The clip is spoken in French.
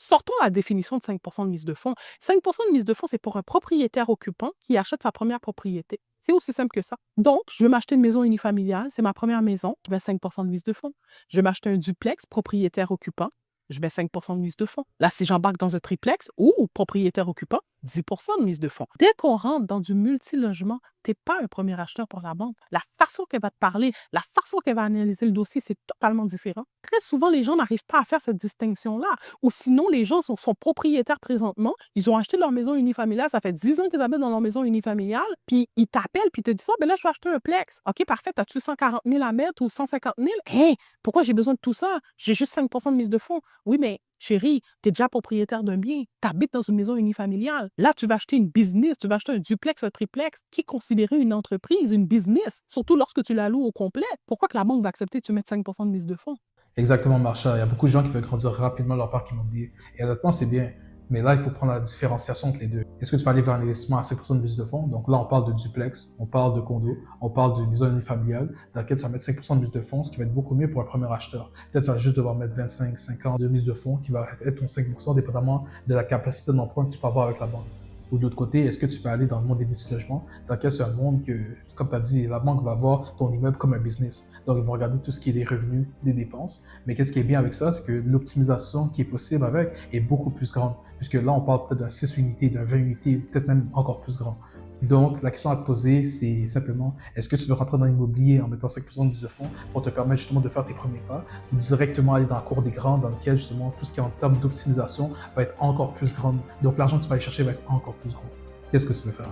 Sortons la définition de 5 de mise de fonds. 5 de mise de fonds, c'est pour un propriétaire occupant qui achète sa première propriété. C'est aussi simple que ça. Donc, je veux m'acheter une maison unifamiliale, c'est ma première maison, je mets 5 de mise de fonds. Je veux m'acheter un duplex, propriétaire occupant, je mets 5 de mise de fonds. Là, si j'embarque dans un triplex ou propriétaire occupant, 10 de mise de fonds. Dès qu'on rentre dans du multilogement, tu n'es pas un premier acheteur pour la banque. La façon qu'elle va te parler, la façon qu'elle va analyser le dossier, c'est totalement différent. Très souvent, les gens n'arrivent pas à faire cette distinction-là. Ou sinon, les gens sont propriétaires présentement, ils ont acheté leur maison unifamiliale, ça fait 10 ans qu'ils habitent dans leur maison unifamiliale, puis ils t'appellent, puis ils te disent « Ah, ben là, je vais acheter un plex. OK, parfait, as-tu 140 000 à mettre ou 150 000? Hé, pourquoi j'ai besoin de tout ça? J'ai juste 5 de mise de fonds. Oui, mais chérie, tu es déjà propriétaire d'un bien, tu habites dans une maison unifamiliale. Là, tu vas acheter une business, tu vas acheter un duplex, un triplex, qui est considéré une entreprise, une business, surtout lorsque tu la loues au complet. Pourquoi que la banque va accepter que tu mettes 5 de mise de fonds? Exactement, Marcha. Il y a beaucoup de gens qui veulent grandir rapidement leur parc immobilier. Et honnêtement, c'est bien. Mais là, il faut prendre la différenciation entre les deux. Est-ce que tu vas aller vers un investissement à 5% de mise de fonds? Donc là, on parle de duplex, on parle de condo, on parle de maison unifamiliale, dans laquelle tu vas mettre 5% de mise de fonds, ce qui va être beaucoup mieux pour un premier acheteur. Peut-être tu vas juste devoir mettre 25, 50 de mise de fonds, qui va être ton 5%, dépendamment de la capacité d'emprunt que tu peux avoir avec la banque. Ou de l'autre côté, est-ce que tu vas aller dans le monde des multi-logements, dans lequel c'est un monde que, comme tu as dit, la banque va voir ton immeuble comme un business. Donc, ils vont regarder tout ce qui est des revenus, des dépenses. Mais qu'est-ce qui est bien avec ça, c'est que l'optimisation qui est possible avec est beaucoup plus grande. Puisque là, on parle peut-être d'un 6 unités, d'un 20 unités, peut-être même encore plus grand. Donc, la question à te poser, c'est simplement, est-ce que tu veux rentrer dans l'immobilier en mettant 5% de mise de fonds pour te permettre justement de faire tes premiers pas, ou directement aller dans la cour des grands, dans lequel justement tout ce qui est en termes d'optimisation va être encore plus grand. Donc, l'argent que tu vas aller chercher va être encore plus gros. Qu'est-ce que tu veux faire?